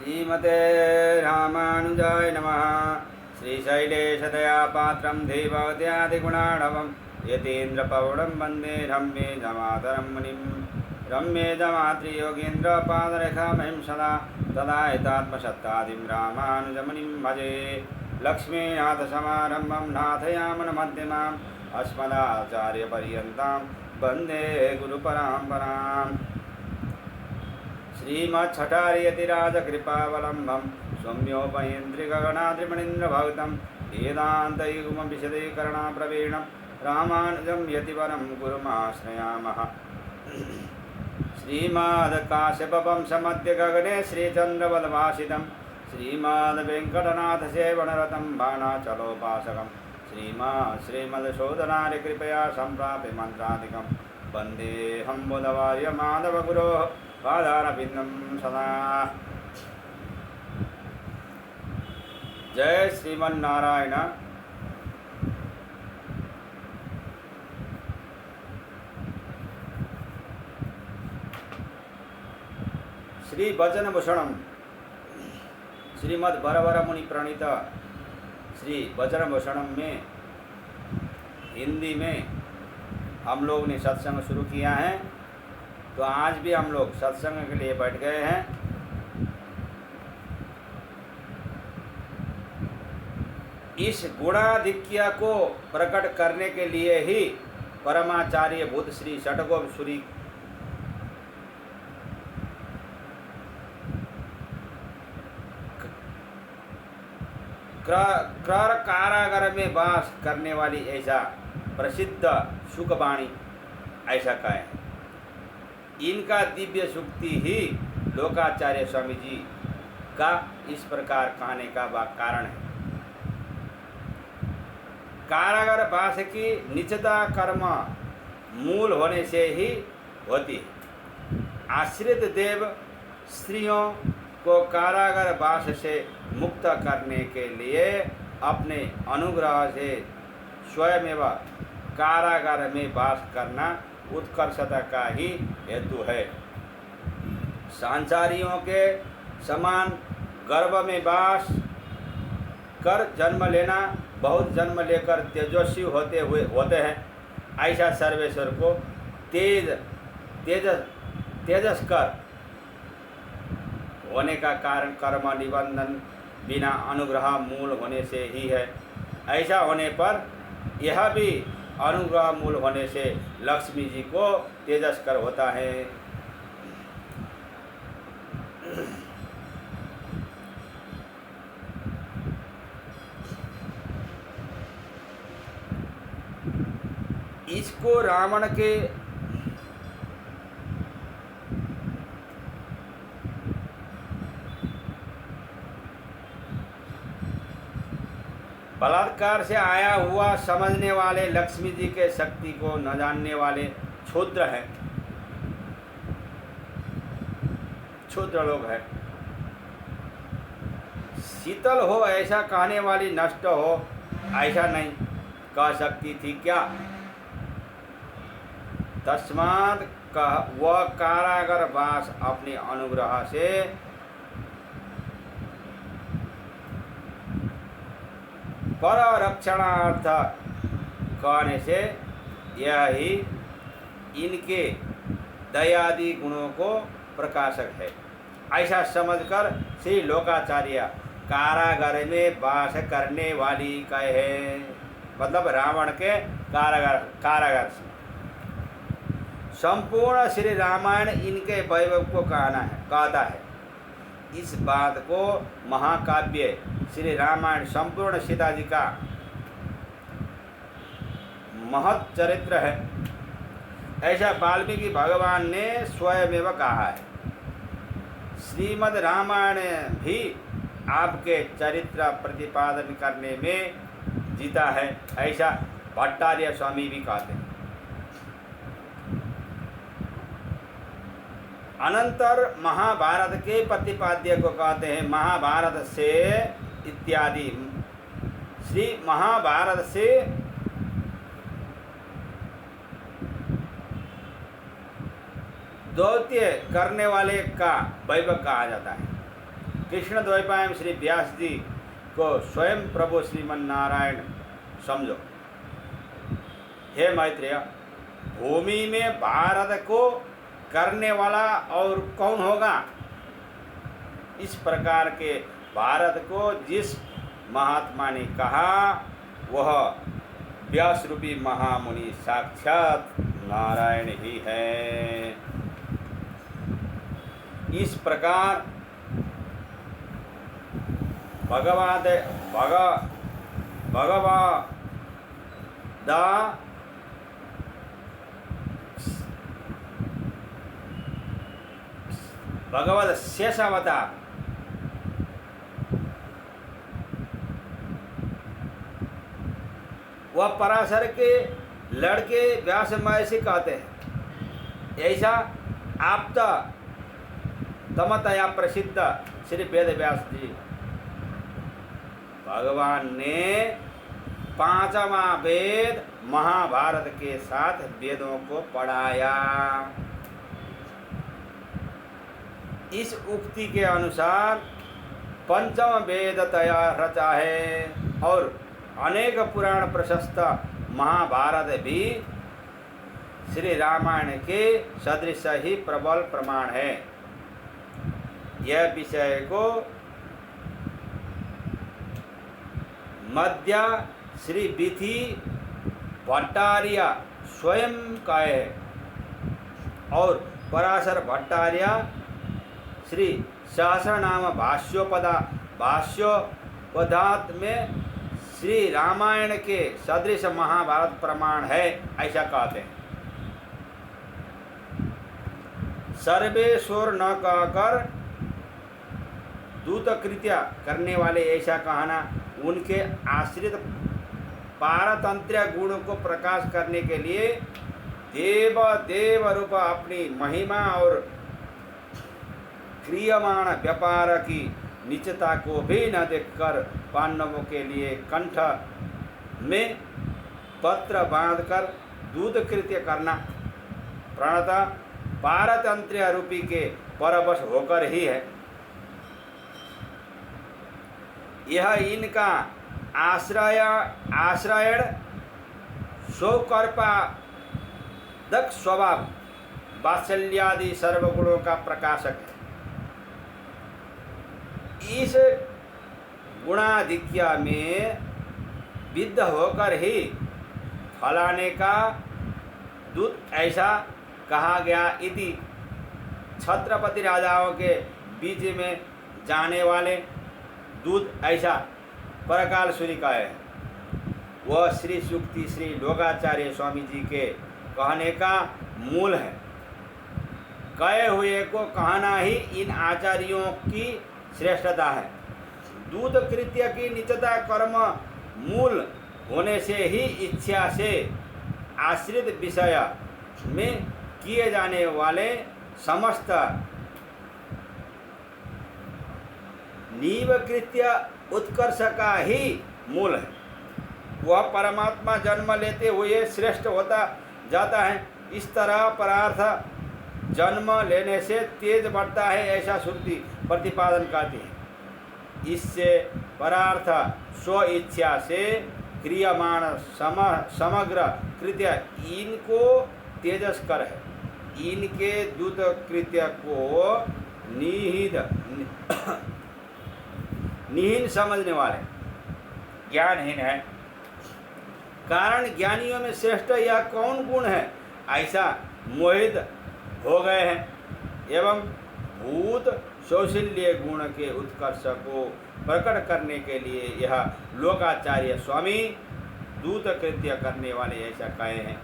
श्रीमते रामानुजाय नमः। श्रीशैलेशदयापात्रं देववद्यादिगुणार्णवं यतीन्द्रपवनं वन्दे रम्येजमातरं मुनिं। रम्येजमातृयोगीन्द्रपादरेखामहिं सदा तदा एतात्मसत्तादिं रामानुजमुनिं भजे। लक्ष्मीनाथसमारम्भं नाथयामनमध्यमाम् अस्मदाचार्यपर्यन्तां वन्दे गुरुपरम्पराम्। श्रीमच्छटार्यतिराजकृपावलम्बं सौम्योपयेन्द्रिगगनाद्रिमणीन्द्रभक्तं वेदान्तयुग्मविशदीकरणाप्रवीणं रामानुजं यतिवरं गुरुमाश्रयामः। श्रीमद्काश्यपवंशमध्यगगने श्रीचन्द्रवद्भासितं श्रीमद्वेङ्कटनाथसेवनरतं बाणाचलोपासकं श्रीमद्शोधनार्यकृपया सम्प्राप्य मन्त्रादिकं वन्देऽहं बुधवार्य माधवगुरोः पादारविन्दं सदा। जय श्रीमन्नारायण। श्री वचनभूषणम श्रीमद् वरवर मुनि प्रणीत श्री वचनभूषणम में हिंदी में हम लोग ने सत्संग शुरू किया है। तो आज भी हम लोग सत्संग के लिए बैठ गए हैं। इस गुणाधिक्य को प्रकट करने के लिए ही परमाचार्य बुद्ध श्री षट्कोपसूरी कारागार में वास करने वाली ऐसा प्रसिद्ध सुखवाणी ऐसा कहे। इनका दिव्य सूक्ति ही लोकाचार्य स्वामी जी का इस प्रकार कहने का कारण है। कारागार वास की निचता कर्म मूल होने से ही होती है। आश्रित देव स्त्रियों को कारागार वास से मुक्त करने के लिए अपने अनुग्रह से स्वयं कारागार में वास करना उत्कर्षता का ही हेतु है। सांसारियों के समान गर्भ में वास कर जन्म लेना, बहुत जन्म लेकर तेजस्वी होते हैं, ऐसा सर्वेश्वर को तेजस्कर होने का कारण कर्म निबंधन बिना अनुग्रह मूल होने से ही है। ऐसा होने पर यह भी अनुग्रह मूल होने से लक्ष्मी जी को तेजस्कर होता है। इसको रावण के बलात्कार से आया हुआ समझने वाले लक्ष्मी जी के शक्ति को न जानने वाले क्षुद्र हैं, क्षुद्र लोग हैं। शीतल हो ऐसा कहने वाली नष्ट हो ऐसा नहीं कह सकती थी क्या? तस्मात् वह कारागार वास अपने अनुग्रह से पररक्षणार्थ कहने से यह ही इनके दयादि गुणों को प्रकाशक है। ऐसा समझकर श्री लोकाचार्य कारागार में वास करने वाली कहे, मतलब रावण के कारागार से। संपूर्ण श्री रामायण इनके वैभव को कहता है। इस बात को महाकाव्य श्री रामायण संपूर्ण सीता जी का महत् चरित्र है, ऐसा वाल्मीकि भगवान ने स्वयमेव कहा है। श्रीमद् रामायण भी आपके चरित्र प्रतिपादन करने में जीता है, ऐसा भट्टार्य स्वामी भी कहते हैं। अनंतर महाभारत के प्रतिपाद्य को कहते हैं। महाभारत से इत्यादि श्री महाभारत से दौत्य करने वाले का वैभव कहा जाता है। कृष्ण द्वैपायन श्री व्यास जी को स्वयं प्रभु श्रीमन नारायण समझो। हे मैत्रेय, भूमि में भारत को करने वाला और कौन होगा? इस प्रकार के भारत को जिस महात्मा ने कहा वह व्यास रूपी महामुनि साक्षात नारायण ही है। इस प्रकार भगवद शेषावतार वह पराशर के लड़के व्यास महर्षि कहते हैं। ऐसा आप्ता तमतया प्रसिद्ध श्री वेद व्यास जी भगवान ने पांचवा वेद महाभारत के साथ वेदों को पढ़ाया। इस उक्ति के अनुसार पंचम वेद तैयार रचा है और अनेक पुराण प्रशस्त महाभारत भी श्री रामायण के सदृश ही प्रबल प्रमाण है। यह विषय को मध्य श्री विधि भट्टार्य स्वयं कहे और पराशर भट्टार्य श्री सहस्रनाम भाष्योपदात में श्री रामायण के सदृश महाभारत प्रमाण है ऐसा कहते हैं। सर्वेश्वर न कहकर दूत कृत्य करने वाले ऐसा कहना उनके आश्रित पारतंत्र्य गुण को प्रकाश करने के लिए देव रूप अपनी महिमा और क्रियमाण व्यापार की निचता को भी न देखकर पांडवों के लिए कंठ में पत्र बांधकर दूत कृत्य करना प्रणतः पारतंत्र्य रूपी के परवश होकर ही है। यह इनका आश्रयण स्वकर्पादक स्वभाव वात्सल्यादि सर्वगुणों का प्रकाशक है। इस गुणाधिक्य में विद्ध होकर ही फलाने का दूत ऐसा कहा गया इति छत्रपति राजाओं के बीच में जाने वाले दूत ऐसा परकाल सूरी का है। वह श्री सुक्ति श्री लोकाचार्य स्वामी जी के कहने का मूल है। कहे हुए को कहना ही इन आचार्यों की श्रेष्ठता है। दूत कृत्य की निचता कर्म मूल होने से ही इच्छा से आश्रित विषय में किए जाने वाले समस्त नीव कृत्य उत्कर्ष का ही मूल है। वह परमात्मा जन्म लेते हुए श्रेष्ठ होता जाता है। इस तरह परार्थ जन्म लेने से तेज बढ़ता है ऐसा श्रुति प्रतिपादन करती है। इससे परार्थ स्व इच्छा से क्रियमाण समग्र कृत्य इनको तेजस्कर है। इनके दूत कृत्य को निहीन समझने वाले ज्ञानहीन है। कारण ज्ञानियों में श्रेष्ठ यह कौन गुण है ऐसा मोहित हो गए हैं एवं भूत शौशल्य गुण के उत्कर्ष को प्रकट करने के लिए यह लोकाचार्य स्वामी दूत कृत्य करने वाले ऐसा कहे हैं।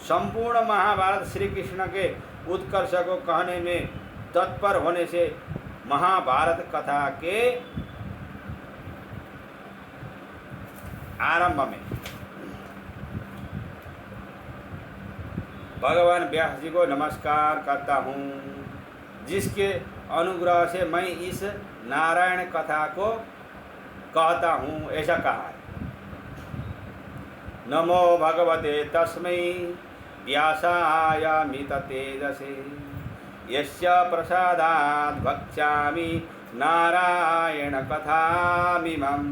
संपूर्ण महाभारत श्री कृष्ण के उत्कर्ष को कहने में तत्पर होने से महाभारत कथा के आरंभ में भगवान व्यास जी को नमस्कार करता हूँ, जिसके अनुग्रह से मैं इस नारायण कथा को कहता हूँ ऐसा कहा है। नमो भगवते तस्मै व्यासाय मित तेजसे यस्य प्रसादात् भक्ष्यामि नारायण कथामिमम्।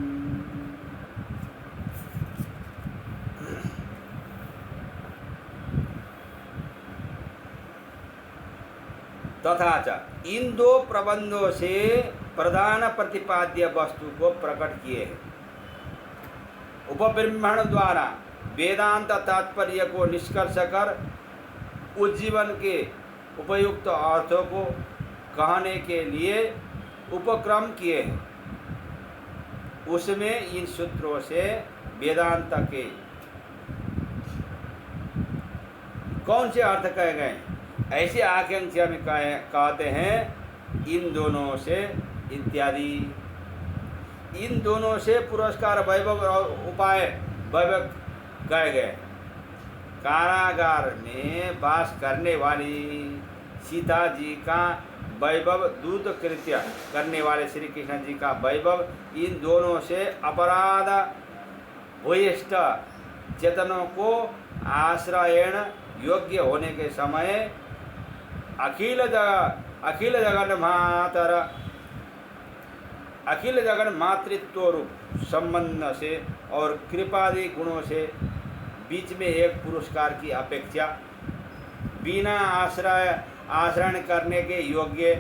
तथा च इन दो प्रबंधों से प्रधान प्रतिपाद्य वस्तु को प्रकट किए हैं। उपब्रह्मण द्वारा वेदांत तात्पर्य को निष्कर्ष कर उज्जीवन के उपयुक्त अर्थों को कहने के लिए उपक्रम किए हैं। उसमें इन सूत्रों से वेदांत के कौन से अर्थ कहे गए, ऐसे आकांक्षा में कहते हैं इन दोनों से इत्यादि। इन दोनों से पुरस्कार वैभव और उपाय वैभव कहे गए। कारागार में वास करने वाली सीता जी का वैभव, दूत कृत्य करने वाले श्री कृष्ण जी का वैभव, इन दोनों से अपराध भूयिष्ठ चेतनों को आश्रयण योग्य होने के समय अखिल जगन मातृत्व रूप संबंध से और कृपादि गुणों से बीच में एक पुरस्कार की अपेक्षा बिना आश्रय करने के योग्य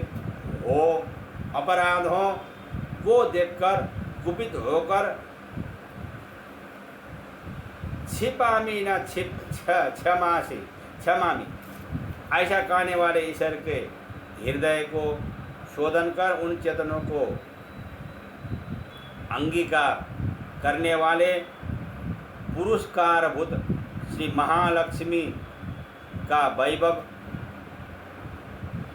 हो अपराधों को देखकर कुपित होकर छिपामी न क्षमामी ऐसा कहने वाले ईश्वर के हृदय को शोधन कर उन चेतनों को अंगीकार करने वाले पुरस्कारभूत श्री महालक्ष्मी का वैभव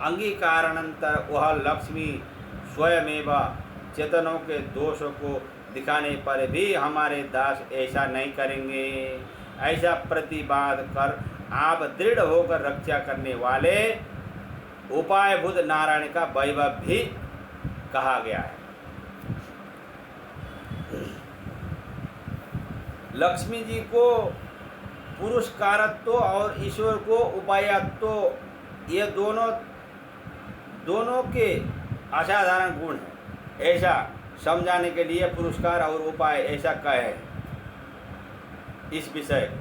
अंगीकारानंतर वह लक्ष्मी स्वयमेव चेतनों के दोषों को दिखाने पर भी हमारे दास ऐसा नहीं करेंगे, ऐसा प्रतिवाद कर आप दृढ़ होकर रक्षा करने वाले उपायभूत नारायण का वैभव भी कहा गया है। लक्ष्मी जी को पुरस्कारत्व और ईश्वर को उपायत्व, ये दोनों के असाधारण गुण हैं, ऐसा समझाने के लिए पुरस्कार और उपाय ऐसा कहे। इस विषय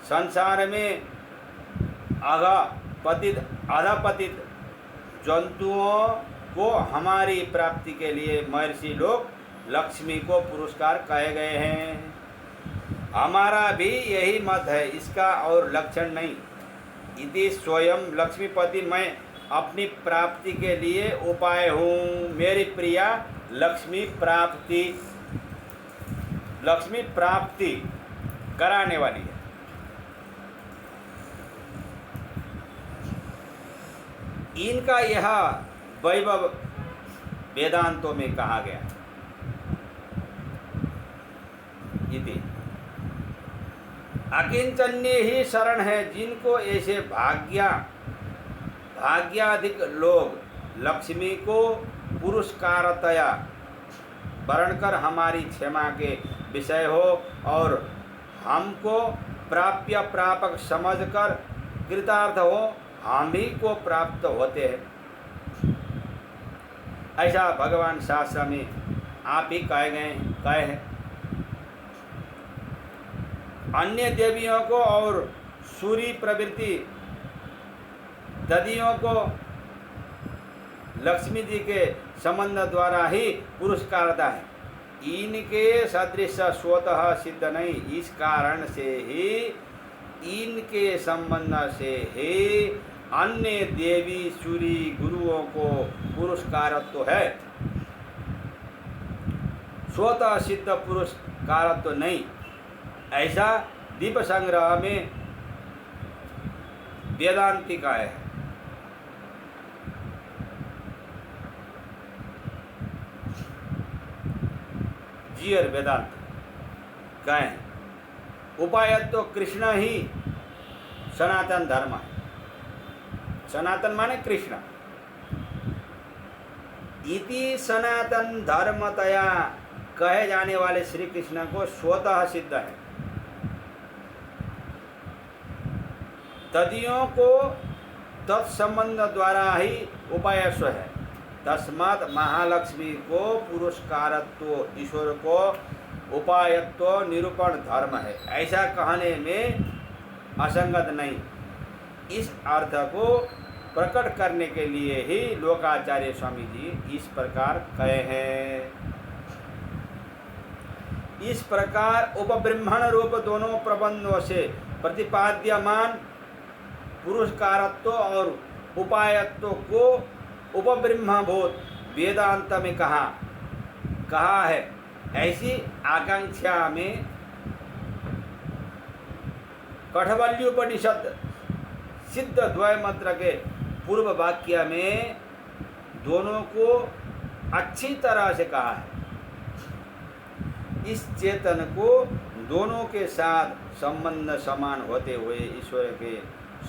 संसार में अधपतित जंतुओं को हमारी प्राप्ति के लिए महर्षि लोग लक्ष्मी को पुरस्कार कहे गए हैं। हमारा भी यही मत है, इसका और लक्षण नहीं। इति स्वयं लक्ष्मीपति मैं अपनी प्राप्ति के लिए उपाय हूँ। मेरी प्रिया लक्ष्मी प्राप्ति कराने वाली है। इनका यह वैभव वेदांतों में कहा गया। इति अकिंचन्य ही शरण है, जिनको ऐसे भाग्याधिक लोग लक्ष्मी को पुरस्कारतया वर्ण कर हमारी क्षमा के विषय हो और हमको प्राप्य प्रापक समझकर कृतार्थ हो, हम ही को प्राप्त होते हैं। ऐसा भगवान शास्त्र में आप ही कहे हैं। अन्य देवियों को और सूरी प्रवृत्ति ददियों को लक्ष्मी जी के संबंध द्वारा ही पुरस्कारता है। इनके सदृश स्वतः सिद्ध नहीं, इस कारण से ही इनके संबंध से ही अन्य देवी सूरी गुरुओं को पुरस्कारत्व है, स्वतः सिद्ध पुरस्कारत्व नहीं। ऐसा दीप संग्रह में वेदांति का है। जीयर वेदांत का है। उपायत्व कृष्ण ही सनातन धर्म है। सनातन माने कृष्ण। इति सनातन धर्मतया कहे जाने वाले श्री कृष्ण को स्वतः सिद्ध है। तदियों को तत्संबंध द्वारा ही उपायस्व है। तस्मात् महालक्ष्मी को पुरस्कारत्व, ईश्वर को उपायत्व निरूपण धर्म है, ऐसा कहने में असंगत नहीं। इस अर्थ को प्रकट करने के लिए ही लोकाचार्य स्वामी जी इस प्रकार कहे हैं। इस प्रकार उपब्रह्मण रूप दोनों प्रबंधों से प्रतिपाद्यमान पुरस्कारत्व और उपायत्व को उपब्रह्मभूत वेदांत में कहा है। ऐसी आकांक्षा में कठवल्योपनिषद सिद्ध द्वय मंत्र के पूर्व वाक्य में दोनों को अच्छी तरह से कहा है। इस चेतन को दोनों के साथ संबंध समान होते हुए ईश्वर के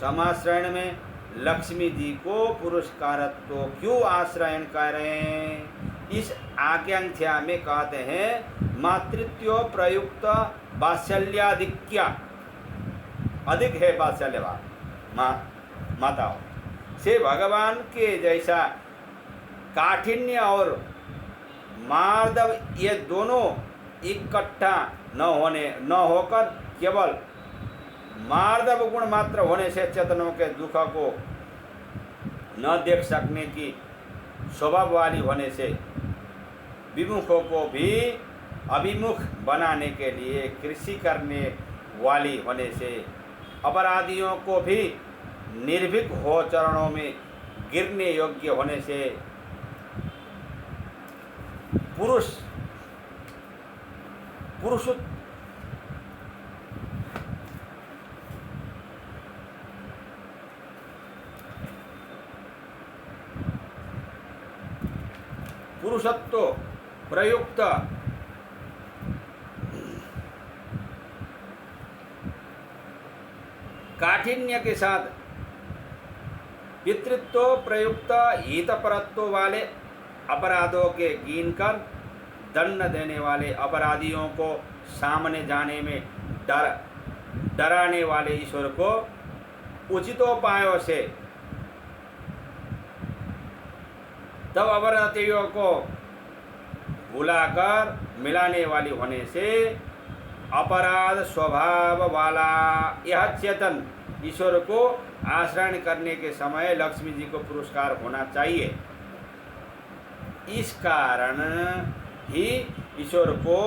समाश्रयण में लक्ष्मी जी को पुरस्कारत्व क्यों आश्रयण कर रहे हैं? इस आकांक्षा में कहते हैं मातृत्व प्रयुक्त वात्सल्याधिक्या, अधिक है वात्सल्यवाद माताओं से भगवान के जैसा काठिन्य और मार्दव ये दोनों इकट्ठा न होकर केवल मार्दव गुण मात्र होने से चेतनों के दुख को न देख सकने की स्वभाव वाली होने से विमुखों को भी अभिमुख बनाने के लिए कृषि करने वाली होने से अपराधियों को भी निर्भीक हो चरणों में गिरने योग्य होने से पुरुषत्व प्रयुक्त काठिन्य के साथ पितृत्व प्रयुक्त हितपरत्व वाले अपराधों के गिनकर दंड देने वाले अपराधियों को सामने जाने में डराने वाले ईश्वर को उचितोपायों से तब अपराधियों को बुलाकर मिलाने वाली होने से अपराध स्वभाव वाला यह चेतन ईश्वर को आश्रय करने के समय लक्ष्मी जी को पुरस्कार होना चाहिए। इस कारण ही ईश्वर को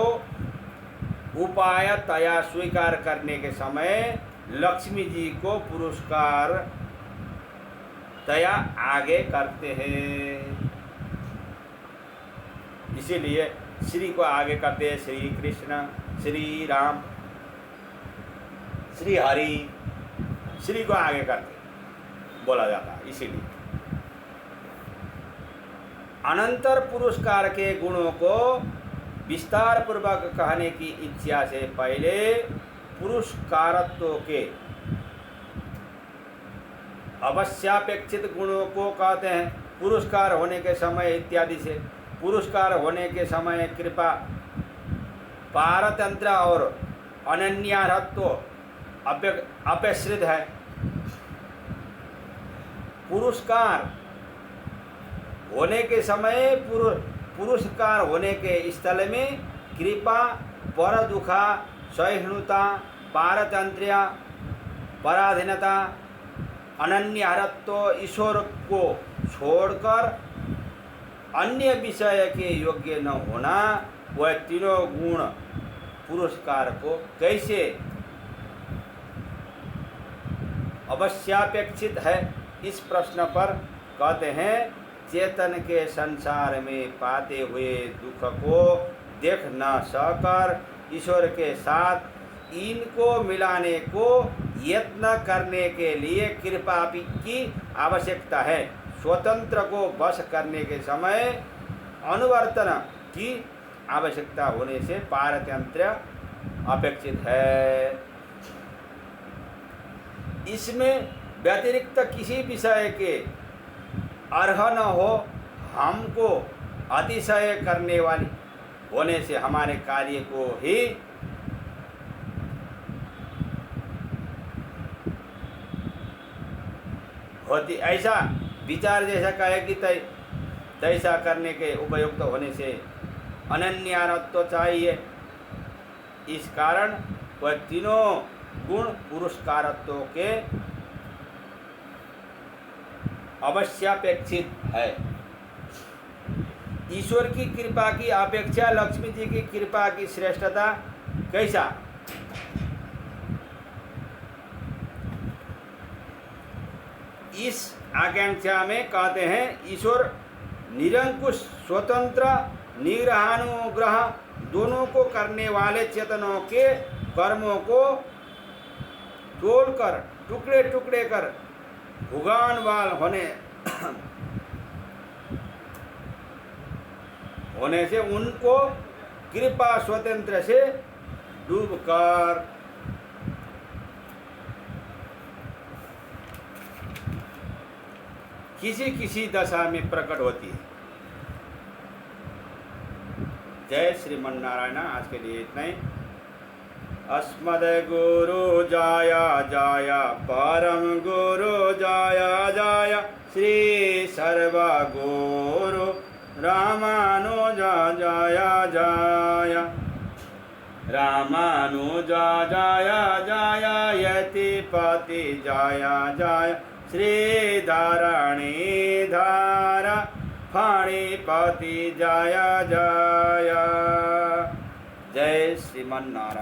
उपाय तया स्वीकार करने के समय लक्ष्मी जी को पुरस्कार तया आगे करते हैं। इसीलिए श्री को आगे करते हैं, श्री कृष्ण, श्री राम, श्री हरि, श्री को आगे करते बोला जाता है। इसीलिए अनंतर पुरस्कार के गुणों को विस्तार पूर्वक कहने की इच्छा से पहले पुरस्कारत्व के अवश्यापेक्षित गुणों को कहते हैं। पुरस्कार होने के समय इत्यादि से पुरस्कार होने के समय कृपा, पारतंत्र और अनन्यारत्व अपेक्षित है। पुरस्कार होने के समय पुरस्कार होने के स्थल में कृपा, पर दुखा, सहिष्णुता, पारतंत्र्य, पराधीनता, अनन्यारत्व ईश्वर को छोड़कर अन्य विषय के योग्य न होना, वह तीनों गुण पुरस्कार को कैसे अवश्यापेक्षित है? इस प्रश्न पर कहते हैं चेतन के संसार में पाते हुए दुख को देख न सकर ईश्वर के साथ इनको मिलाने को यत्न करने के लिए कृपा की आवश्यकता है। स्वतंत्र को वश करने के समय अनुवर्तन की आवश्यकता होने से पारतंत्र अपेक्षित है। इसमें व्यतिरिक्त किसी विषय के अर्ह न हो, हमको अतिशय करने वाली होने से हमारे कार्य को ही होती, ऐसा विचार जैसा कहे कि तय तैसा करने के उपयुक्त होने से अनन्यानत्व चाहिए। इस कारण वह तीनों गुण पुरुषकारत्व के अवश्यापेक्षित है। ईश्वर की कृपा की अपेक्षा लक्ष्मी जी की कृपा की श्रेष्ठता कैसा? इस आकांक्षा में कहते हैं ईश्वर निरंकुश स्वतंत्र निग्रहानुग्रह दोनों को करने वाले चेतनों के कर्मों को तोड़कर टुकड़े टुकड़े कर भुगानवाल होने से उनको कृपा स्वतंत्र से डूबकर किसी किसी दशा में प्रकट होती है। जय श्रीमन्नारायण। आज के लिए इतना ही। अस्मद गुरु जाया जाया परम गुरु जाया जाया श्री सर्व गुरु रामानुजा जाया जाया रामानुजा जाया जाया यतिपति जाया जाया श्री धारणी धारा फणिपति जाया जाया। जय श्रीमन्नारायण।